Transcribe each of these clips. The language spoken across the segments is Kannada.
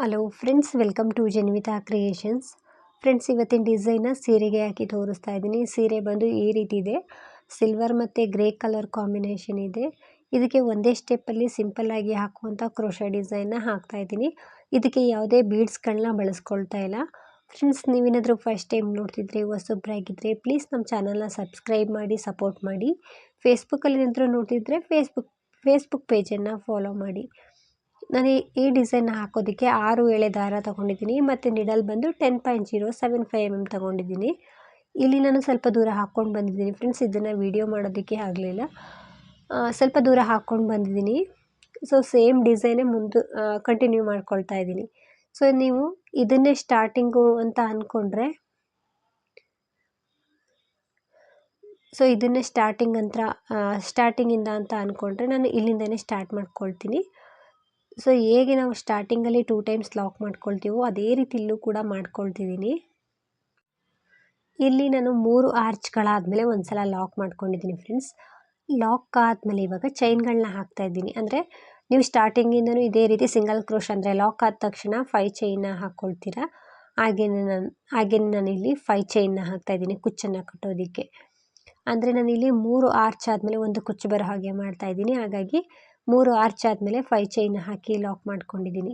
Hello friends, welcome to Janvita Creations. Friends, ಇವತ್ತಿನ ಡಿಸೈನ್ನ ಸೀರೆಗೆ ಹಾಕಿ ತೋರಿಸ್ತಾ ಇದ್ದೀನಿ. ಸೀರೆ ಬಂದು ಈ ರೀತಿ ಇದೆ. ಸಿಲ್ವರ್ ಮತ್ತು ಗ್ರೇ ಕಲರ್ ಕಾಂಬಿನೇಷನ್ ಇದೆ. ಇದಕ್ಕೆ ಒಂದೇ ಸ್ಟೆಪ್ಪಲ್ಲಿ ಸಿಂಪಲ್ಲಾಗಿ ಹಾಕುವಂಥ ಕ್ರೋಶಾ ಡಿಸೈನ್ನ ಹಾಕ್ತಾ ಇದ್ದೀನಿ. ಇದಕ್ಕೆ ಯಾವುದೇ ಬೀಡ್ಸ್ಗಳನ್ನ ಬಳಸ್ಕೊಳ್ತಾ ಇಲ್ಲ. ಫ್ರೆಂಡ್ಸ್, ನೀವೇನಾದರೂ ಫಸ್ಟ್ ಟೈಮ್ ನೋಡ್ತಿದ್ರೆ, ಹೊಸೊಬ್ಬರಾಗಿದ್ದರೆ ಪ್ಲೀಸ್ ನಮ್ಮ ಚಾನಲ್ನ ಸಬ್ಸ್ಕ್ರೈಬ್ ಮಾಡಿ ಸಪೋರ್ಟ್ ಮಾಡಿ. ಫೇಸ್ಬುಕ್ಕಲ್ಲಿ ಏನಾದರೂ ನೋಡ್ತಿದ್ರೆ ಫೇಸ್ಬುಕ್ ಪೇಜನ್ನು ಫಾಲೋ ಮಾಡಿ. ನಾನು ಈ ಡಿಸೈನ್ ಹಾಕೋದಕ್ಕೆ 6 ಎಳೆ ದಾರ ತೊಗೊಂಡಿದ್ದೀನಿ ಮತ್ತು ನಿಡಲ್ ಬಂದು 10.075 mm ತೊಗೊಂಡಿದ್ದೀನಿ. ಇಲ್ಲಿ ನಾನು ಸ್ವಲ್ಪ ದೂರ ಹಾಕ್ಕೊಂಡು ಬಂದಿದ್ದೀನಿ ಫ್ರೆಂಡ್ಸ್. ಇದನ್ನು ವೀಡಿಯೋ ಮಾಡೋದಕ್ಕೆ ಆಗಲಿಲ್ಲ. ಸ್ವಲ್ಪ ದೂರ ಹಾಕ್ಕೊಂಡು ಬಂದಿದ್ದೀನಿ. ಸೊ ಸೇಮ್ ಡಿಸೈನೇ ಕಂಟಿನ್ಯೂ ಮಾಡ್ಕೊಳ್ತಾ ಇದ್ದೀನಿ. ಸೊ ನೀವು ಇದನ್ನೇ ಸ್ಟಾರ್ಟಿಂಗು ಅಂತ ಅಂದ್ಕೊಂಡ್ರೆ ಇದನ್ನೇ ಸ್ಟಾರ್ಟಿಂಗಿಂದ ಅಂತ ಅಂದ್ಕೊಂಡ್ರೆ ನಾನು ಇಲ್ಲಿಂದನೇ ಸ್ಟಾರ್ಟ್ ಮಾಡ್ಕೊಳ್ತೀನಿ. ಸೊ ಹೇಗೆ ನಾವು ಸ್ಟಾರ್ಟಿಂಗಲ್ಲಿ 2 ಟೈಮ್ಸ್ ಲಾಕ್ ಮಾಡ್ಕೊಳ್ತೀವೋ ಅದೇ ರೀತಿ ಇಲ್ಲೂ ಕೂಡ ಮಾಡ್ಕೊಳ್ತಿದ್ದೀನಿ. ಇಲ್ಲಿ ನಾನು 3 ಆರ್ಚ್ಗಳಾದಮೇಲೆ ಒಂದು ಸಲ ಲಾಕ್ ಮಾಡ್ಕೊಂಡಿದ್ದೀನಿ ಫ್ರೆಂಡ್ಸ್. ಲಾಕ್ ಆದಮೇಲೆ ಇವಾಗ ಚೈನ್ಗಳನ್ನ ಹಾಕ್ತಾ ಇದ್ದೀನಿ. ಅಂದರೆ ನೀವು ಸ್ಟಾರ್ಟಿಂಗಿಂದನೂ ಇದೇ ರೀತಿ ಸಿಂಗಲ್ ಕ್ರೋಶ್ ಅಂದರೆ ಲಾಕ್ ಆದ ತಕ್ಷಣ 5 ಚೈನ್ನ ಹಾಕ್ಕೊಳ್ತೀರಾ. ಹಾಗೇನೆ ನಾನು ಇಲ್ಲಿ 5 ಚೈನ್ನ ಹಾಕ್ತಾಯಿದ್ದೀನಿ ಕುಚ್ಚನ್ನು ಕಟ್ಟೋದಕ್ಕೆ. ಅಂದರೆ ನಾನಿಲ್ಲಿ 3 ಆರ್ಚ್ ಆದಮೇಲೆ ಒಂದು ಕುಚ್ಚು ಬರೋ ಹಾಗೆ ಮಾಡ್ತಾಯಿದ್ದೀನಿ. ಹಾಗಾಗಿ 3 ಆರ್ಚ್ ಆದಮೇಲೆ 5 ಚೈನ್ನ ಹಾಕಿ ಲಾಕ್ ಮಾಡ್ಕೊಂಡಿದ್ದೀನಿ.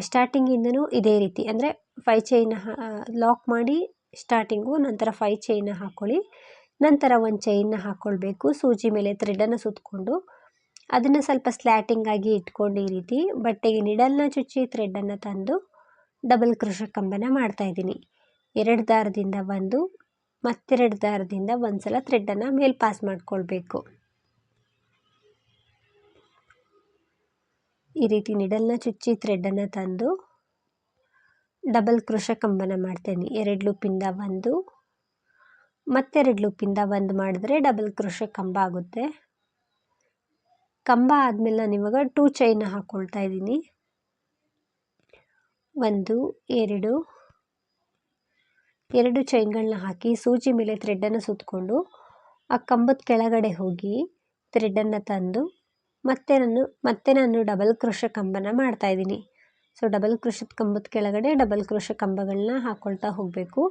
ಸ್ಟಾರ್ಟಿಂಗಿಂದನೂ ಇದೇ ರೀತಿ ಅಂದರೆ 5 ಚೈನ್ನ ಲಾಕ್ ಮಾಡಿ ಸ್ಟಾರ್ಟಿಂಗು, ನಂತರ 5 ಚೈನ್ನ ಹಾಕ್ಕೊಳ್ಳಿ, ನಂತರ ಒಂದು ಚೈನ್ನ ಹಾಕ್ಕೊಳ್ಬೇಕು. ಸೂಜಿ ಮೇಲೆ ಥ್ರೆಡನ್ನು ಸುತ್ತಕೊಂಡು ಅದನ್ನು ಸ್ವಲ್ಪ ಸ್ಲ್ಯಾಟಿಂಗಾಗಿ ಇಟ್ಕೊಂಡು ಈ ರೀತಿ ಬಟ್ಟೆಗೆ ನಿಡಲ್ನ ಚುಚ್ಚಿ ಥ್ರೆಡನ್ನು ತಂದು ಡಬಲ್ ಕ್ರೋಶಾ ಕಂಬನ ಮಾಡ್ತಾಯಿದ್ದೀನಿ. 2 ದಾರದಿಂದ ಒಂದು ಮತ್ತೆರಡು ದಾರದಿಂದ ಒಂದು ಸಲ ಥ್ರೆಡನ್ನು ಮೇಲೆ ಪಾಸ್ ಮಾಡ್ಕೊಳ್ಬೇಕು. ಈ ರೀತಿ ನಿಡಲ್ನ ಚುಚ್ಚಿ ಥ್ರೆಡನ್ನು ತಂದು ಡಬಲ್ ಕ್ರೋಶಾ ಕಂಬನ ಮಾಡ್ತೀನಿ. 2 ಲೂಪಿಂದ ಒಂದು ಮತ್ತೆರಡು ಲೂಪಿಂದ ಒಂದು ಮಾಡಿದ್ರೆ ಡಬಲ್ ಕ್ರೋಶಾ ಕಂಬ ಆಗುತ್ತೆ. ಕಂಬ ಆದಮೇಲೆ ನಾನು ಇವಾಗ 2 ಚೈನ್ನ ಹಾಕ್ಕೊಳ್ತಾ ಇದ್ದೀನಿ. 1 2 ಚೈನ್ಗಳನ್ನ ಹಾಕಿ ಸೂಜಿ ಮೇಲೆ ಥ್ರೆಡನ್ನು ಸುತ್ತಕೊಂಡು ಆ ಕಂಬದ ಕೆಳಗಡೆ ಹೋಗಿ ಥ್ರೆಡನ್ನು ತಂದು ಮತ್ತೆ ನಾನು ಡಬಲ್ ಕ್ರೋಶಾ ಕಂಬನ ಮಾಡ್ತಾಯಿದ್ದೀನಿ. ಸೊ ಡಬಲ್ ಕ್ರೋಶದ ಕಂಬದ ಕೆಳಗಡೆ ಡಬಲ್ ಕ್ರೋಶಾ ಕಂಬಗಳನ್ನ ಹಾಕ್ಕೊಳ್ತಾ ಹೋಗಬೇಕು.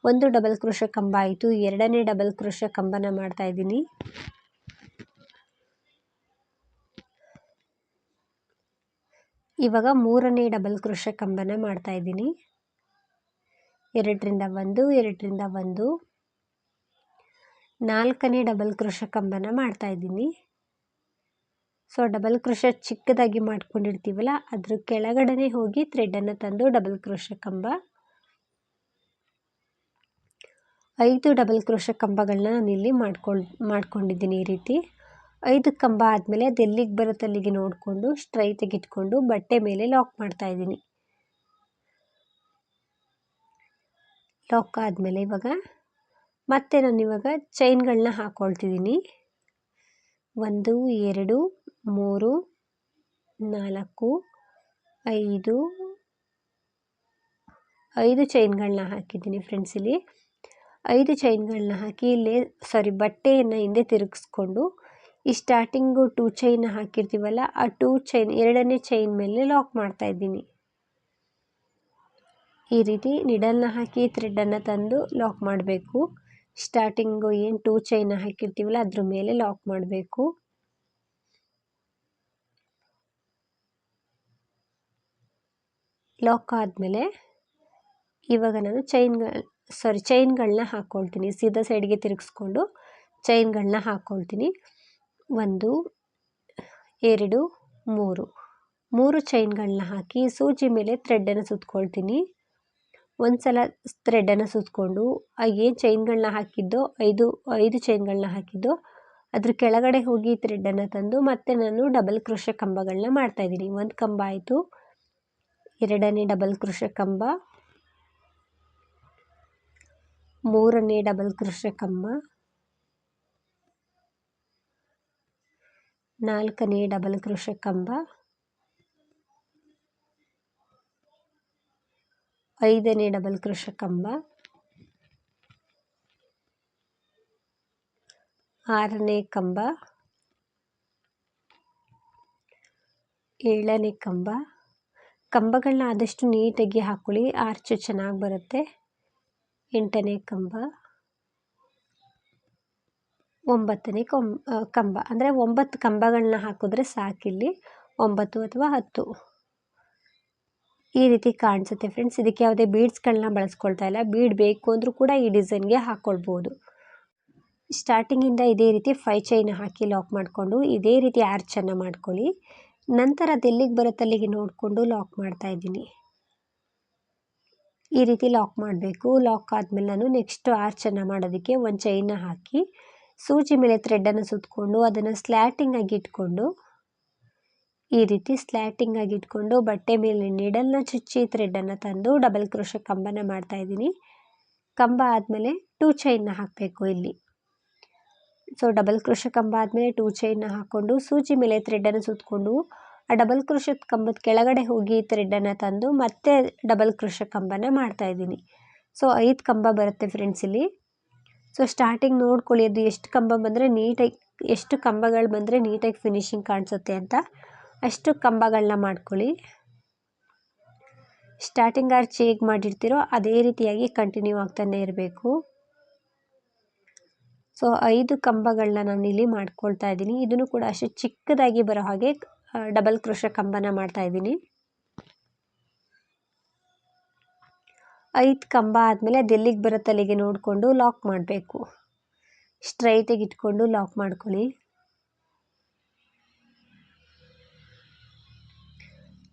ಒಂದು ಡಬಲ್ ಕ್ರೋಶಾ ಕಂಬ ಆಯಿತು. ಎರಡನೇ ಡಬಲ್ ಕ್ರೋಶಾ ಕಂಬನ ಮಾಡ್ತಾಯಿದ್ದೀನಿ. ಇವಾಗ ಮೂರನೇ ಡಬಲ್ ಕ್ರೋಶಾ ಕಂಬನ ಮಾಡ್ತಾಯಿದ್ದೀನಿ. 2ರಿಂದ ಒಂದು 2ರಿಂದ ಒಂದು. 4ನೇ ಡಬಲ್ ಕ್ರೋಶಾ ಕಂಬನ ಮಾಡ್ತಾಯಿದ್ದೀನಿ. ಸೊ ಡಬಲ್ ಕ್ರೋಶಾ ಚಿಕ್ಕದಾಗಿ ಮಾಡ್ಕೊಂಡಿರ್ತೀವಲ್ಲ ಅದ್ರ ಕೆಳಗಡೆ ಹೋಗಿ ಥ್ರೆಡನ್ನು ತಂದು ಡಬಲ್ ಕ್ರೋಶಾ ಕಂಬ. 5 ಡಬಲ್ ಕ್ರೋಶಾ ಕಂಬಗಳನ್ನ ನಾನು ಇಲ್ಲಿ ಮಾಡ್ಕೊಂಡಿದ್ದೀನಿ. ಈ ರೀತಿ 5 ಕಂಬ ಆದಮೇಲೆ ಅದು ಎಲ್ಲಿಗೆ ಬರುತ್ತೆ ಅಲ್ಲಿಗೆ ನೋಡಿಕೊಂಡು ಸ್ಟ್ರೈಟಾಗಿ ಇಟ್ಕೊಂಡು ಬಟ್ಟೆ ಮೇಲೆ ಲಾಕ್ ಮಾಡ್ತಾಯಿದ್ದೀನಿ. ಲಾಕ್ ಆದಮೇಲೆ ಮತ್ತೆ ನಾನು ಇವಾಗ ಚೈನ್ಗಳನ್ನ ಹಾಕ್ಕೊಳ್ತಿದ್ದೀನಿ. 1 2 3 4 5 ಚೈನ್ಗಳನ್ನ ಹಾಕಿದ್ದೀನಿ ಫ್ರೆಂಡ್ಸ್. ಇಲ್ಲಿ 5 ಚೈನ್ಗಳನ್ನ ಹಾಕಿ ಬಟ್ಟೆಯನ್ನು ಹಿಂದೆ ತಿರುಗಿಸ್ಕೊಂಡು ಈ ಸ್ಟಾರ್ಟಿಂಗು 2 ಚೈನ್ನ ಹಾಕಿರ್ತೀವಲ್ಲ ಆ 2 ಚೈನ್ ಎರಡನೇ ಚೈನ್ ಮೇಲೆ ಲಾಕ್ ಮಾಡ್ತಾಯಿದ್ದೀನಿ. ಈ ರೀತಿ ನಿಡಲ್ನ ಹಾಕಿ ಥ್ರೆಡನ್ನು ತಂದು ಲಾಕ್ ಮಾಡಬೇಕು. ಸ್ಟಾರ್ಟಿಂಗು ಏನು 2 ಚೈನ್ನ ಹಾಕಿರ್ತೀವಲ್ಲ ಅದ್ರ ಮೇಲೆ ಲಾಕ್ ಮಾಡಬೇಕು. ಲಾಕ್ ಆದಮೇಲೆ ಇವಾಗ ನಾನು ಚೈನ್ಗಳನ್ನ ಹಾಕ್ಕೊಳ್ತೀನಿ. ಸೀದಾ ಸೈಡ್ಗೆ ತಿರುಗಿಸ್ಕೊಂಡು ಚೈನ್ಗಳನ್ನ ಹಾಕ್ಕೊಳ್ತೀನಿ. 1 2 3 ಚೈನ್ಗಳನ್ನ ಹಾಕಿ ಸೂಜಿ ಮೇಲೆ ಥ್ರೆಡನ್ನು ಸುತ್ಕೊಳ್ತೀನಿ. ಒಂದು ಸಲ ಥ್ರೆಡನ್ನು ಸುತ್ತಕೊಂಡು ಏನು ಚೈನ್ಗಳನ್ನ ಹಾಕಿದ್ದೋ 5 ಚೈನ್ಗಳನ್ನ ಹಾಕಿದ್ದೋ ಅದ್ರ ಕೆಳಗಡೆ ಹೋಗಿ ಥ್ರೆಡನ್ನು ತಂದು ಮತ್ತೆ ನಾನು ಡಬಲ್ ಕ್ರೋಶಾ ಕಂಬಗಳನ್ನ ಮಾಡ್ತಾಯಿದ್ದೀನಿ. ಒಂದು ಕಂಬ ಆಯಿತು. ಎರಡನೇ ಡಬಲ್ ಕ್ರೋಶಾ ಕಂಬ, ಮೂರನೇ ಡಬಲ್ ಕ್ರೋಶಾ ಕಂಬ, 4ನೇ ಡಬಲ್ ಕ್ರೋಶಾ ಕಂಬ, 5ನೇ ಡಬಲ್ ಕ್ರೋಶಾ ಕಂಬ, 6ನೇ ಕಂಬ, 7ನೇ ಕಂಬ. ಕಂಬಗಳನ್ನ ಆದಷ್ಟು ನೀಟಾಗಿ ಹಾಕ್ಕೊಳ್ಳಿ, ಆರ್ಚ್ ಚೆನ್ನಾಗಿ ಬರುತ್ತೆ. 8ನೇ ಕಂಬ, 9ನೇ ಕಂಬ ಅಂದರೆ 9 ಕಂಬಗಳನ್ನ ಹಾಕಿದ್ರೆ ಸಾಕಿಲ್ಲಿ, 9 ಅಥವಾ 10 ಈ ರೀತಿ ಕಾಣಿಸುತ್ತೆ ಫ್ರೆಂಡ್ಸ್. ಇದಕ್ಕೆ ಯಾವುದೇ ಬೀಡ್ಸ್ಗಳನ್ನ ಬಳಸ್ಕೊಳ್ತಾ ಇಲ್ಲ, ಬೀಡ್ ಬೇಕು ಅಂದರೂ ಕೂಡ ಈ ಡಿಸೈನ್ಗೆ ಹಾಕ್ಕೊಳ್ಬೋದು. ಸ್ಟಾರ್ಟಿಂಗಿಂದ ಇದೇ ರೀತಿ 5 ಚೈನ್ ಹಾಕಿ ಲಾಕ್ ಮಾಡಿಕೊಂಡು ಇದೇ ರೀತಿ ಆರ್ಚನ್ನು ಮಾಡ್ಕೊಳ್ಳಿ. ನಂತರ ಅದು ಎಲ್ಲಿಗೆ ಬರುತ್ತೆ ಅಲ್ಲಿಗೆ ನೋಡಿಕೊಂಡು ಲಾಕ್ ಮಾಡ್ತಾ ಇದ್ದೀನಿ. ಈ ರೀತಿ ಲಾಕ್ ಮಾಡಬೇಕು. ಲಾಕ್ ಆದಮೇಲೆ ನಾನು ನೆಕ್ಸ್ಟ್ ಆರ್ಚನ್ನು ಮಾಡೋದಕ್ಕೆ ಒಂದು ಚೈನ್ನ ಹಾಕಿ ಸೂಜಿ ಮೇಲೆ ಥ್ರೆಡ್ಡನ್ನು ಸುತ್ತಕೊಂಡು ಅದನ್ನು ಸ್ಲ್ಯಾಟಿಂಗ್ ಆಗಿ ಇಟ್ಕೊಂಡು ಈ ರೀತಿ ಸ್ಲ್ಯಾಟಿಂಗ್ ಆಗಿ ಇಟ್ಕೊಂಡು ಬಟ್ಟೆ ಮೇಲೆ ನೀಡಲ್ನ ಚುಚ್ಚಿ ಥ್ರೆಡ್ಡನ್ನು ತಂದು ಡಬಲ್ ಕ್ರೋಶೆ ಕಂಬನ ಮಾಡ್ತಾ ಇದ್ದೀನಿ. ಕಂಬ ಆದಮೇಲೆ 2 ಚೈನ್ನ ಹಾಕಬೇಕು ಇಲ್ಲಿ. ಸೊ ಡಬಲ್ ಕ್ರೋಶೆ ಕಂಬ ಆದಮೇಲೆ 2 ಚೈನ್ನ ಹಾಕ್ಕೊಂಡು ಸೂಜಿ ಮೇಲೆ ಥ್ರೆಡ್ಡನ್ನು ಸುತ್ತಕೊಂಡು ಆ ಡಬಲ್ ಕ್ರೋಶೆದ ಕಂಬದ ಕೆಳಗಡೆ ಹೋಗಿ ಥ್ರೆಡ್ಡನ್ನು ತಂದು ಮತ್ತೆ ಡಬಲ್ ಕ್ರೋಶೆ ಕಂಬನ ಮಾಡ್ತಾ ಇದ್ದೀನಿ. ಸೊ 5 ಕಂಬ ಬರುತ್ತೆ ಫ್ರೆಂಡ್ಸ್ ಇಲ್ಲಿ. ಸೊ ಸ್ಟಾರ್ಟಿಂಗ್ ನೋಡ್ಕೊಳ್ಳಿ ಅದು ಎಷ್ಟು ಕಂಬ ಬಂದರೆ ನೀಟಾಗಿ, ಎಷ್ಟು ಕಂಬಗಳು ಬಂದರೆ ನೀಟಾಗಿ ಫಿನಿಶಿಂಗ್ ಕಾಣಿಸುತ್ತೆ ಅಂತ ಅಷ್ಟು ಕಂಬಗಳನ್ನ ಮಾಡ್ಕೊಳ್ಳಿ. ಸ್ಟಾರ್ಟಿಂಗ್ ಆರ್ಚ್ ಹೇಗೆ ಮಾಡಿರ್ತೀರೋ ಅದೇ ರೀತಿಯಾಗಿ ಕಂಟಿನ್ಯೂ ಆಗ್ತಾನೆ ಇರಬೇಕು. ಸೊ 5 ಕಂಬಗಳನ್ನ ನಾನು ಇಲ್ಲಿ ಮಾಡ್ಕೊಳ್ತಾ ಇದ್ದೀನಿ. ಇದನ್ನು ಕೂಡ ಅಷ್ಟು ಚಿಕ್ಕದಾಗಿ ಬರೋ ಹಾಗೆ ಡಬಲ್ ಕ್ರೋಶೆ ಕಂಬನ ಮಾಡ್ತಾ ಇದ್ದೀನಿ. 5 ಕಂಬ ಆದಮೇಲೆ ಅದು ಎಲ್ಲಿಗೆ ಬರುತ್ತೆ ಅಲ್ಲಿಗೆ ನೋಡಿಕೊಂಡು ಲಾಕ್ ಮಾಡಬೇಕು. ಸ್ಟ್ರೈಟಾಗಿ ಇಟ್ಕೊಂಡು ಲಾಕ್ ಮಾಡ್ಕೊಳ್ಳಿ.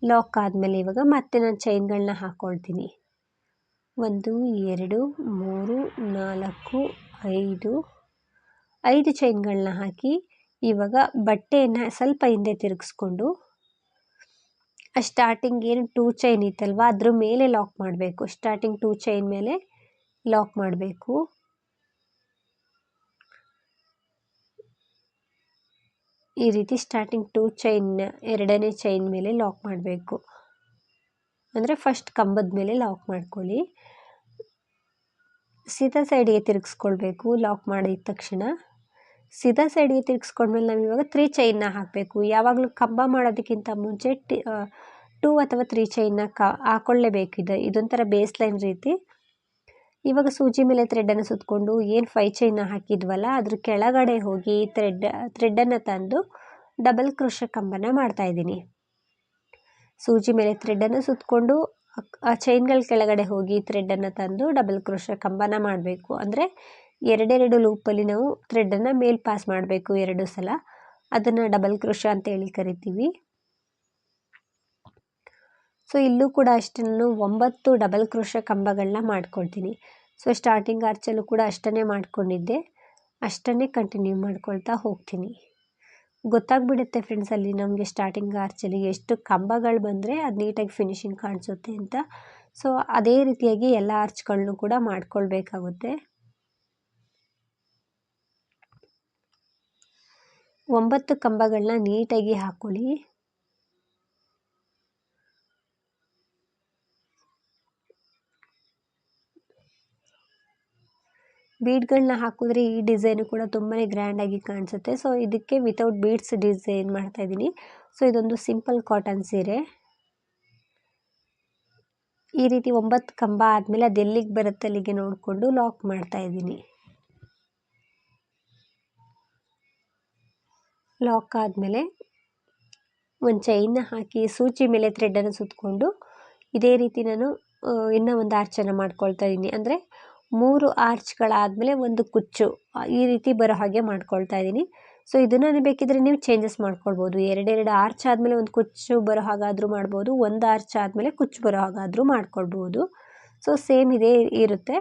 ಲಾಕ್ ಆದಮೇಲೆ ಇವಾಗ ಮತ್ತೆ ನಾನು ಚೈನ್ಗಳನ್ನ ಹಾಕ್ಕೊಳ್ತೀನಿ. 1 2 3 4 5 ಚೈನ್ಗಳನ್ನ ಹಾಕಿ ಇವಾಗ ಬಟ್ಟೆಯನ್ನು ಸ್ವಲ್ಪ ಹಿಂದೆ ತಿರುಗಿಸ್ಕೊಂಡು ಸ್ಟಾರ್ಟಿಂಗ್ ಏನು 2 ಚೈನ್ ಇತ್ತಲ್ವ ಅದ್ರ ಮೇಲೆ ಲಾಕ್ ಮಾಡಬೇಕು. ಸ್ಟಾರ್ಟಿಂಗ್ 2 ಚೈನ್ ಮೇಲೆ ಲಾಕ್ ಮಾಡಬೇಕು. ಈ ರೀತಿ ಸ್ಟಾರ್ಟಿಂಗ್ 2 ಚೈನ್ 2ನೇ ಚೈನ್ ಮೇಲೆ ಲಾಕ್ ಮಾಡಬೇಕು. ಅಂದರೆ ಫಸ್ಟ್ ಕಂಬದ ಮೇಲೆ ಲಾಕ್ ಮಾಡ್ಕೊಳ್ಳಿ. ಸೀದಾ ಸೈಡಿಗೆ ತಿರುಗಿಸ್ಕೊಳ್ಬೇಕು. ಲಾಕ್ ಮಾಡಿದ ತಕ್ಷಣ ಸೀದಾ ಸೈಡಿಗೆ ತಿರುಗಿಸ್ಕೊಂಡ್ಮೇಲೆ ನಾವು ಇವಾಗ 3 ಚೈನ್ನ ಹಾಕಬೇಕು. ಯಾವಾಗಲೂ ಕಂಬ ಮಾಡೋದಕ್ಕಿಂತ ಮುಂಚೆ 2 ಅಥವಾ 3 ಚೈನ್ನ ಹಾಕ್ಕೊಳ್ಳೇಬೇಕಿದೆ. ಇದೊಂಥರ ಬೇಸ್ ಲೈನ್ ರೀತಿ. ಇವಾಗ ಸೂಜಿ ಮೇಲೆ ಥ್ರೆಡ್ಡನ್ನು ಸುತ್ತಕೊಂಡು ಏನು 5 ಚೈನ್ನ ಹಾಕಿದ್ವಲ್ಲ ಅದ್ರ ಕೆಳಗಡೆ ಹೋಗಿ ಥ್ರೆಡ್ಡನ್ನು ತಂದು ಡಬಲ್ ಕ್ರೋಶೆ ಕಂಬನ ಮಾಡ್ತಾ ಇದ್ದೀನಿ. ಸೂಜಿ ಮೇಲೆ ಥ್ರೆಡ್ಡನ್ನು ಸುತ್ತಕೊಂಡು ಆ ಚೈನ್ಗಳ ಕೆಳಗಡೆ ಹೋಗಿ ಥ್ರೆಡ್ಡನ್ನು ತಂದು ಡಬಲ್ ಕ್ರೋಶೆ ಕಂಬನ ಮಾಡಬೇಕು. ಅಂದರೆ 2 ಲೂಪಲ್ಲಿ ನಾವು ಥ್ರೆಡ್ಡನ್ನು ಮೇಲ್ ಪಾಸ್ ಮಾಡಬೇಕು 2 ಸಲ. ಅದನ್ನು ಡಬಲ್ ಕ್ರೋಶೆ ಅಂತೇಳಿ ಕರಿತೀವಿ. ಸೊ ಇಲ್ಲೂ ಕೂಡ ಅಷ್ಟೇ ನಾನು 9 ಡಬಲ್ ಕ್ರೋಶೆ ಕಂಬಗಳನ್ನ ಮಾಡ್ಕೊಳ್ತೀನಿ. ಸೊ ಸ್ಟಾರ್ಟಿಂಗ್ ಆರ್ಚಲ್ಲೂ ಕೂಡ ಅಷ್ಟನ್ನೇ ಮಾಡ್ಕೊಂಡಿದ್ದೆ, ಅಷ್ಟನ್ನೇ ಕಂಟಿನ್ಯೂ ಮಾಡ್ಕೊಳ್ತಾ ಹೋಗ್ತೀನಿ. ಗೊತ್ತಾಗ್ಬಿಡುತ್ತೆ ಫ್ರೆಂಡ್ಸ್ ಅಲ್ಲಿ ನಮಗೆ ಸ್ಟಾರ್ಟಿಂಗ್ ಆರ್ಚಲ್ಲಿ ಎಷ್ಟು ಕಂಬಗಳು ಬಂದರೆ ಅದು ನೀಟಾಗಿ ಫಿನಿಶಿಂಗ್ ಕಾಣಿಸುತ್ತೆ ಅಂತ. ಸೊ ಅದೇ ರೀತಿಯಾಗಿ ಎಲ್ಲ ಆರ್ಚ್ಗಳನ್ನೂ ಕೂಡ ಮಾಡ್ಕೊಳ್ಬೇಕಾಗುತ್ತೆ. 9 ಕಂಬಗಳನ್ನ ನೀಟಾಗಿ ಹಾಕ್ಕೊಳ್ಳಿ. ಬೀಡ್ಗಳನ್ನ ಹಾಕಿದ್ರೆ ಈ ಡಿಸೈನು ಕೂಡ ತುಂಬಾ ಗ್ರ್ಯಾಂಡಾಗಿ ಕಾಣಿಸುತ್ತೆ. ಸೊ ಇದಕ್ಕೆ ವಿತೌಟ್ ಬೀಡ್ಸ್ ಡಿಸೈನ್ ಮಾಡ್ತಾ ಇದ್ದೀನಿ. ಸೊ ಇದೊಂದು ಸಿಂಪಲ್ ಕಾಟನ್ ಸೀರೆ. ಈ ರೀತಿ 9 ಕಂಬ ಆದಮೇಲೆ ಅದು ಎಲ್ಲಿಗೆ ಬರುತ್ತೆ ಅಲ್ಲಿಗೆ ನೋಡಿಕೊಂಡು ಲಾಕ್ ಮಾಡ್ತಾ ಇದ್ದೀನಿ. ಲಾಕ್ ಆದಮೇಲೆ ಒಂದು ಚೈನ್ನ ಹಾಕಿ ಸೂಜಿ ಮೇಲೆ ಥ್ರೆಡ್ಡನ್ನು ಸುತ್ತಕೊಂಡು ಇದೇ ರೀತಿ ನಾನು ಇನ್ನೂ ಒಂದು ಆರ್ಚನ್ನು ಮಾಡ್ಕೊಳ್ತಾ ಇದ್ದೀನಿ. ಅಂದರೆ 3 ಆರ್ಚ್ಗಳಾದಮೇಲೆ ಒಂದು ಕುಚ್ಚು ಈ ರೀತಿ ಬರೋ ಹಾಗೆ ಮಾಡ್ಕೊಳ್ತಾ ಇದ್ದೀನಿ. ಸೊ ಇದನ್ನು ಬೇಕಿದ್ರೆ ನೀವು ಚೇಂಜಸ್ ಮಾಡ್ಕೊಳ್ಬೋದು. 2 ಆರ್ಚ್ ಆದಮೇಲೆ ಒಂದು ಕುಚ್ಚು ಬರೋ ಹಾಗಾದರೂ ಮಾಡ್ಬೋದು, ಒಂದು ಆರ್ಚ್ ಆದಮೇಲೆ ಕುಚ್ಚು ಬರೋ ಹಾಗಾದರೂ ಮಾಡ್ಕೊಳ್ಬೋದು. ಸೊ ಸೇಮ್ ಇದೇ ಇರುತ್ತೆ.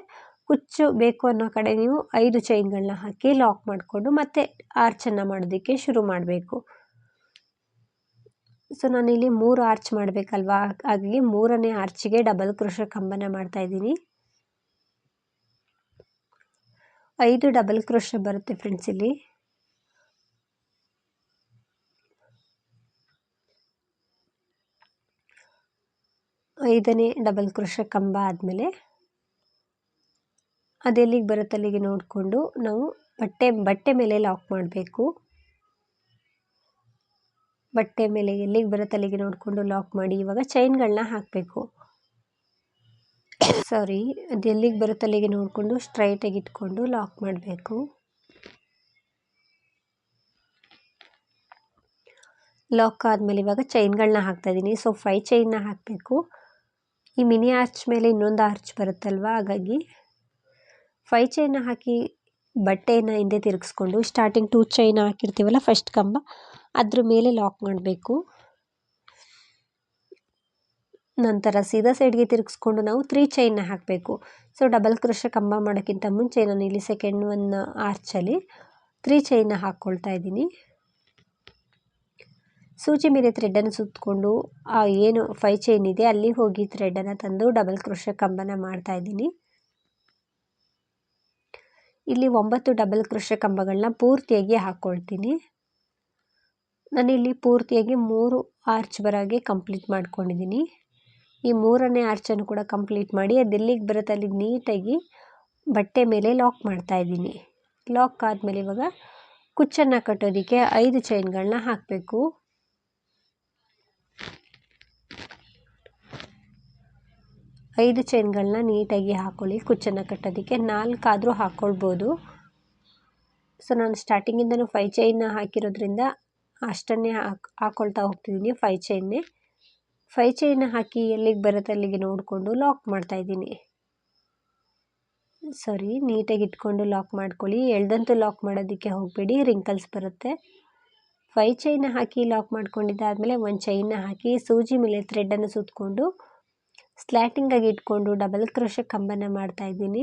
ಕುಚ್ಚು ಬೇಕು ಅನ್ನೋ ಕಡೆ ನೀವು 5 ಚೈನ್ಗಳನ್ನ ಹಾಕಿ ಲಾಕ್ ಮಾಡಿಕೊಂಡು ಮತ್ತೆ ಆರ್ಚನ್ನು ಮಾಡೋದಕ್ಕೆ ಶುರು ಮಾಡಬೇಕು. ಸೊ ನಾನಿಲ್ಲಿ 3 ಆರ್ಚ್ ಮಾಡಬೇಕಲ್ವಾ, ಹಾಗಾಗಿ 3ನೇ ಆರ್ಚಿಗೆ ಡಬಲ್ ಕ್ರೋಶೆ ಕಂಬನ ಮಾಡ್ತಾ ಇದ್ದೀನಿ. 5 ಡಬಲ್ ಕ್ರೋಶೆ ಬರುತ್ತೆ ಫ್ರೆಂಡ್ಸ್ ಇಲ್ಲಿ. ಐದನೇ ಡಬಲ್ ಕ್ರೋಶೆ ಕಂಬ ಆದಮೇಲೆ ಅದೆಲ್ಲಿಗೆ ಬರುತ್ತೆ ಅಲ್ಲಿಗೆ ನೋಡಿಕೊಂಡು ನಾವು ಬಟ್ಟೆ ಮೇಲೆ ಲಾಕ್ ಮಾಡಬೇಕು. ಬಟ್ಟೆ ಮೇಲೆ ಎಲ್ಲಿಗೆ ಬರುತ್ತೆ ಅಲ್ಲಿಗೆ ನೋಡಿಕೊಂಡು ಲಾಕ್ ಮಾಡಿ. ಇವಾಗ ಚೈನ್ಗಳನ್ನ ಹಾಕಬೇಕು. ಅದು ಎಲ್ಲಿಗೆ ಬರುತ್ತೆ ಅಲ್ಲಿಗೆ ನೋಡಿಕೊಂಡು ಸ್ಟ್ರೈಟಾಗಿ ಇಟ್ಕೊಂಡು ಲಾಕ್ ಮಾಡಬೇಕು. ಲಾಕ್ ಆದಮೇಲೆ ಇವಾಗ ಚೈನ್ಗಳನ್ನ ಹಾಕ್ತಾಯಿದ್ದೀನಿ. ಸೊ 5 ಚೈನ್ನ ಹಾಕಬೇಕು. ಈ ಮಿನಿ ಆರ್ಚ್ ಮೇಲೆ ಇನ್ನೊಂದು ಆರ್ಚ್ ಬರುತ್ತಲ್ವ, ಹಾಗಾಗಿ 5 ಚೈನ್ನ ಹಾಕಿ ಬಟ್ಟೆಯನ್ನು ಹಿಂದೆ ತಿರುಗಿಸ್ಕೊಂಡು ಸ್ಟಾರ್ಟಿಂಗ್ 2 ಚೈನ್ ಹಾಕಿರ್ತೀವಲ್ಲ ಫಸ್ಟ್ ಕಂಬ, ಅದ್ರ ಮೇಲೆ ಲಾಕ್ ಮಾಡಬೇಕು. ನಂತರ ಸೀದಾ ಸೈಡ್ಗೆ ತಿರುಗಿಸ್ಕೊಂಡು ನಾವು 3 ಚೈನ್ನ ಹಾಕಬೇಕು. ಸೊ ಡಬಲ್ ಕ್ರೋಶೆ ಕಂಬ ಮಾಡೋಕ್ಕಿಂತ ಮುಂಚೆ ನಾನು ಇಲ್ಲಿ ಸೆಕೆಂಡ್ ಒನ್ ಆರ್ಚಲ್ಲಿ 3 ಚೈನ್ನ ಹಾಕ್ಕೊಳ್ತಾ ಇದ್ದೀನಿ. ಸೂಜಿ ಮೇಲೆ ಥ್ರೆಡನ್ನು ಸುತ್ತಕೊಂಡು ಏನು 5 ಚೈನ್ ಇದೆ ಅಲ್ಲಿ ಹೋಗಿ ಥ್ರೆಡನ್ನು ತಂದು ಡಬಲ್ ಕ್ರೋಶೆ ಕಂಬನ ಮಾಡ್ತಾ ಇದ್ದೀನಿ. ಇಲ್ಲಿ 9 ಡಬಲ್ ಕ್ರೋಶೆ ಕಂಬಗಳನ್ನ ಪೂರ್ತಿಯಾಗಿ ಹಾಕ್ಕೊಳ್ತೀನಿ. ನಾನಿಲ್ಲಿ ಪೂರ್ತಿಯಾಗಿ 3 ಆರ್ಚ್ ಬರೋಗೆ ಕಂಪ್ಲೀಟ್ ಮಾಡ್ಕೊಂಡಿದ್ದೀನಿ. ಈ 3ನೇ ಆರ್ಚನ್ನು ಕೂಡ ಕಂಪ್ಲೀಟ್ ಮಾಡಿ ಅದೆಲ್ಲಿಗೆ ಬರುತ್ತೆ ಅಲ್ಲಿ ನೀಟಾಗಿ ಬಟ್ಟೆ ಮೇಲೆ ಲಾಕ್ ಮಾಡ್ತಾ ಇದ್ದೀನಿ. ಲಾಕ್ ಆದಮೇಲೆ ಇವಾಗ ಕುಚ್ಚನ್ನು ಕಟ್ಟೋದಕ್ಕೆ 5 ಚೈನ್ಗಳನ್ನ ಹಾಕಬೇಕು. 5 ಚೈನ್ಗಳನ್ನ ನೀಟಾಗಿ ಹಾಕ್ಕೊಳ್ಳಿ. ಕುಚ್ಚನ್ನು ಕಟ್ಟೋದಕ್ಕೆ 4 ಆದರೂ ಹಾಕ್ಕೊಳ್ಬೋದು. ಸೊ ನಾನು ಸ್ಟಾರ್ಟಿಂಗಿಂದನೂ 5 ಚೈನ್ನ ಹಾಕಿರೋದ್ರಿಂದ ಅಷ್ಟನ್ನೇ ಹಾಕ್ಕೊಳ್ತಾ ಹೋಗ್ತಿದ್ದೀನಿ. 5 ಚೈನ್ನೇ 5 ಚೈನ್ನ ಹಾಕಿ ಎಲ್ಲಿಗೆ ಬರುತ್ತೆ ಅಲ್ಲಿಗೆ ನೋಡಿಕೊಂಡು ಲಾಕ್ ಮಾಡ್ತಾಯಿದ್ದೀನಿ. ನೀಟಾಗಿ ಇಟ್ಕೊಂಡು ಲಾಕ್ ಮಾಡ್ಕೊಳ್ಳಿ. ಎಳ್ದಂತೂ ಲಾಕ್ ಮಾಡೋದಕ್ಕೆ ಹೋಗಬೇಡಿ, ರಿಂಕಲ್ಸ್ ಬರುತ್ತೆ. 5 ಚೈನ್ನ ಹಾಕಿ ಲಾಕ್ ಮಾಡ್ಕೊಂಡಿದ್ದಾದಮೇಲೆ 1 ಚೈನ್ನ ಹಾಕಿ ಸೂಜಿ ಮೇಲೆ ಥ್ರೆಡನ್ನು ಸುತ್ತಕೊಂಡು ಸ್ಲ್ಯಾಟಿಂಗಾಗಿ ಇಟ್ಕೊಂಡು ಡಬಲ್ ಕ್ರೋಶೆ ಕಂಬನ ಮಾಡ್ತಾಯಿದ್ದೀನಿ.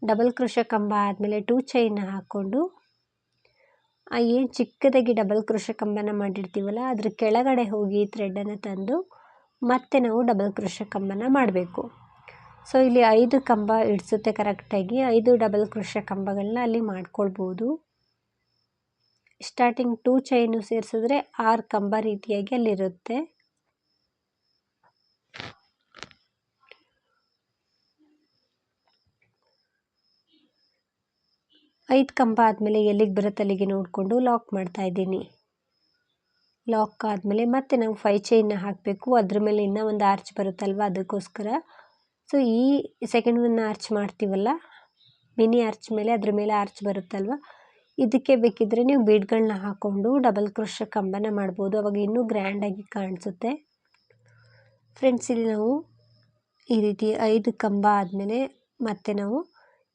ಡಬಲ್ ಕ್ರೋಶೆ ಕಂಬ ಆದಮೇಲೆ 2 ಚೈನ್ನ ಹಾಕ್ಕೊಂಡು ಏನು ಚಿಕ್ಕದಾಗಿ ಡಬಲ್ ಕ್ರೋಶೆ ಕಂಬನ ಮಾಡಿರ್ತೀವಲ್ಲ ಅದ್ರ ಕೆಳಗಡೆ ಹೋಗಿ ಥ್ರೆಡನ್ನು ತಂದು ಮತ್ತೆ ನಾವು ಡಬಲ್ ಕ್ರೋಶೆ ಕಂಬನ ಮಾಡಬೇಕು. ಸೊ ಇಲ್ಲಿ 5 ಕಂಬ ಇಡಿಸುತ್ತೆ ಕರೆಕ್ಟಾಗಿ. 5 ಡಬಲ್ ಕ್ರೋಶೆ ಕಂಬಗಳನ್ನ ಅಲ್ಲಿ ಮಾಡ್ಕೊಳ್ಬೋದು. ಸ್ಟಾರ್ಟಿಂಗ್ 2 ಚೈನು ಸೇರಿಸಿದ್ರೆ 6 ಕಂಬ ರೀತಿಯಾಗಿ ಅಲ್ಲಿರುತ್ತೆ. ಐದು ಕಂಬ ಆದಮೇಲೆ ಎಲ್ಲಿಗೆ ಬರುತ್ತೆ ಅಲ್ಲಿಗೆ ನೋಡಿಕೊಂಡು ಲಾಕ್ ಮಾಡ್ತಾಯಿದ್ದೀನಿ. ಲಾಕ್ ಆದಮೇಲೆ ಮತ್ತೆ ನಾವು 5 ಚೈನ್ನ ಹಾಕಬೇಕು. ಅದ್ರ ಮೇಲೆ ಇನ್ನೂ ಒಂದು ಆರ್ಚ್ ಬರುತ್ತಲ್ವ, ಅದಕ್ಕೋಸ್ಕರ. ಸೊ ಈ ಸೆಕೆಂಡ್ ಒನ್ ಆರ್ಚ್ ಮಾಡ್ತೀವಲ್ಲ ಮಿನಿ ಆರ್ಚ್ ಮೇಲೆ, ಅದ್ರ ಮೇಲೆ ಆರ್ಚ್ ಬರುತ್ತಲ್ವ, ಇದಕ್ಕೆ ಬೇಕಿದ್ದರೆ ನೀವು ಬೀಡ್ಗಳನ್ನ ಹಾಕ್ಕೊಂಡು ಡಬಲ್ ಕ್ರೋಶೆ ಕಂಬನ ಮಾಡ್ಬೋದು. ಅವಾಗ ಇನ್ನೂ ಗ್ರ್ಯಾಂಡಾಗಿ ಕಾಣಿಸುತ್ತೆ. ಫ್ರೆಂಡ್ಸ್, ಇಲ್ಲಿ ನಾವು ಈ ರೀತಿ 5 ಕಂಬ ಆದಮೇಲೆ ಮತ್ತೆ ನಾವು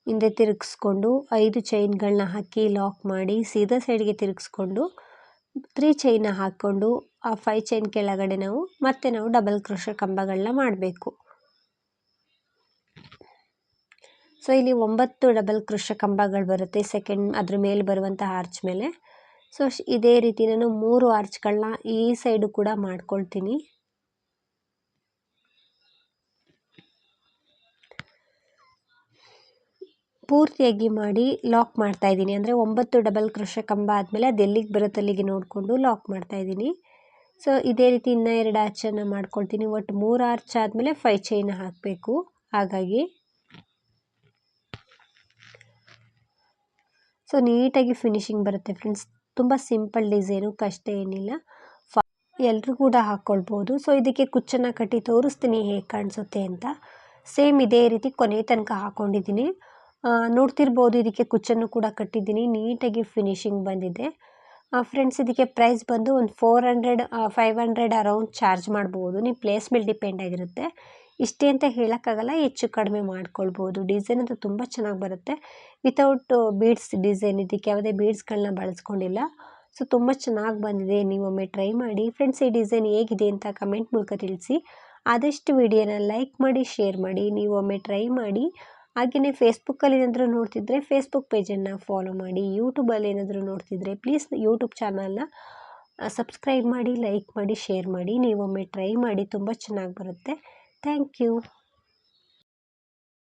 ಹಿಂದೆ ತಿರುಗಿಸ್ಕೊಂಡು 5 ಚೈನ್ಗಳನ್ನ ಹಾಕಿ ಲಾಕ್ ಮಾಡಿ ಸೀದಾ ಸೈಡ್ಗೆ ತಿರುಗಿಸ್ಕೊಂಡು 3 ಚೈನ್ನ ಹಾಕ್ಕೊಂಡು ಆ 5 ಚೈನ್ ಕೆಳಗಡೆ ಮತ್ತೆ ನಾವು ಡಬಲ್ ಕ್ರೋಶೆ ಕಂಬಗಳನ್ನ ಮಾಡಬೇಕು. ಸೊ ಇಲ್ಲಿ 9 ಡಬಲ್ ಕ್ರೋಶೆ ಕಂಬಗಳು ಬರುತ್ತೆ ಸೆಕೆಂಡ್ ಅದ್ರ ಮೇಲೆ ಬರುವಂಥ ಆರ್ಚ್ ಮೇಲೆ. ಸೊ ಇದೇ ರೀತಿ ನಾನು 3 ಆರ್ಚ್ಗಳನ್ನ ಈ ಸೈಡು ಕೂಡ ಮಾಡ್ಕೊಳ್ತೀನಿ. ಪೂರ್ತಿಯಾಗಿ ಮಾಡಿ ಲಾಕ್ ಮಾಡ್ತಾಯಿದ್ದೀನಿ. ಅಂದರೆ 9 ಡಬಲ್ ಕ್ರೋಶೆ ಕಂಬ ಆದಮೇಲೆ ಅದು ಎಲ್ಲಿಗೆ ಬರುತ್ತೆ ಅಲ್ಲಿಗೆ ನೋಡಿಕೊಂಡು ಲಾಕ್ ಮಾಡ್ತಾಯಿದ್ದೀನಿ. ಸೊ ಇದೇ ರೀತಿ ಇನ್ನೂ 2 ಆರ್ಚನ್ನು ಮಾಡ್ಕೊಳ್ತೀನಿ. ಒಟ್ಟು 3 ಆರ್ಚ್ ಆದಮೇಲೆ 5 ಚೈನ್ ಹಾಕಬೇಕು. ಹಾಗಾಗಿ ಸೊ ನೀಟಾಗಿ ಫಿನಿಶಿಂಗ್ ಬರುತ್ತೆ ಫ್ರೆಂಡ್ಸ್. ತುಂಬ ಸಿಂಪಲ್ ಡಿಸೈನು, ಕಷ್ಟ ಏನಿಲ್ಲ, ಎಲ್ಲರೂ ಕೂಡ ಹಾಕ್ಕೊಳ್ಬೋದು. ಸೊ ಇದಕ್ಕೆ ಕುಚ್ಚನ್ನು ಕಟ್ಟಿ ತೋರಿಸ್ತೀನಿ ಹೇಗೆ ಕಾಣಿಸುತ್ತೆ ಅಂತ. ಸೇಮ್ ಇದೇ ರೀತಿ ಕೊನೆ ತನಕ ಹಾಕ್ಕೊಂಡಿದ್ದೀನಿ. ನೋಡ್ತಿರ್ಬೋದು, ಇದಕ್ಕೆ ಕುಚ್ಚನ್ನು ಕೂಡ ಕಟ್ಟಿದ್ದೀನಿ. ನೀಟಾಗಿ ಫಿನಿಶಿಂಗ್ ಬಂದಿದೆ. ಫ್ರೆಂಡ್ಸ್, ಇದಕ್ಕೆ ಪ್ರೈಸ್ ಬಂದು ಒಂದು 400-500 ಅರೌಂಡ್ ಚಾರ್ಜ್ ಮಾಡ್ಬೋದು. ನೀವು ಪ್ಲೇಸ್ ಮೇಲೆ ಡಿಪೆಂಡ್ ಆಗಿರುತ್ತೆ. ಇಷ್ಟೇ ಅಂತ ಹೇಳೋಕ್ಕಾಗಲ್ಲ, ಹೆಚ್ಚು ಕಡಿಮೆ ಮಾಡ್ಕೊಳ್ಬೋದು. ಡಿಸೈನ್ ಅಂತೂ ತುಂಬ ಚೆನ್ನಾಗಿ ಬರುತ್ತೆ. ವಿತೌಟ್ ಬೀಡ್ಸ್ ಡಿಸೈನ್, ಇದಕ್ಕೆ ಯಾವುದೇ ಬೀಡ್ಸ್ಗಳನ್ನ ಬಳಸ್ಕೊಂಡಿಲ್ಲ. ಸೊ ತುಂಬ ಚೆನ್ನಾಗಿ ಬಂದಿದೆ. ನೀವೊಮ್ಮೆ ಟ್ರೈ ಮಾಡಿ. ಫ್ರೆಂಡ್ಸ್, ಈ ಡಿಸೈನ್ ಹೇಗಿದೆ ಅಂತ ಕಮೆಂಟ್ ಮೂಲಕ ತಿಳಿಸಿ. ಆದಷ್ಟು ವಿಡಿಯೋನ ಲೈಕ್ ಮಾಡಿ, ಶೇರ್ ಮಾಡಿ. ನೀವೊಮ್ಮೆ ಟ್ರೈ ಮಾಡಿ. ಹಾಗೆಯೇ ಫೇಸ್ಬುಕ್ಕಲ್ಲಿ ಏನಾದರೂ ನೋಡ್ತಿದ್ರೆ ಫೇಸ್ಬುಕ್ ಪೇಜನ್ನು ಫಾಲೋ ಮಾಡಿ. ಯೂಟ್ಯೂಬಲ್ಲಿ ಏನಾದರೂ ನೋಡ್ತಿದ್ರೆ ಪ್ಲೀಸ್ ಯೂಟ್ಯೂಬ್ ಚಾನಲ್ನ ಸಬ್ಸ್ಕ್ರೈಬ್ ಮಾಡಿ, ಲೈಕ್ ಮಾಡಿ, ಶೇರ್ ಮಾಡಿ. ನೀವೊಮ್ಮೆ ಟ್ರೈ ಮಾಡಿ, ತುಂಬ ಚೆನ್ನಾಗಿ ಬರುತ್ತೆ. Thank you.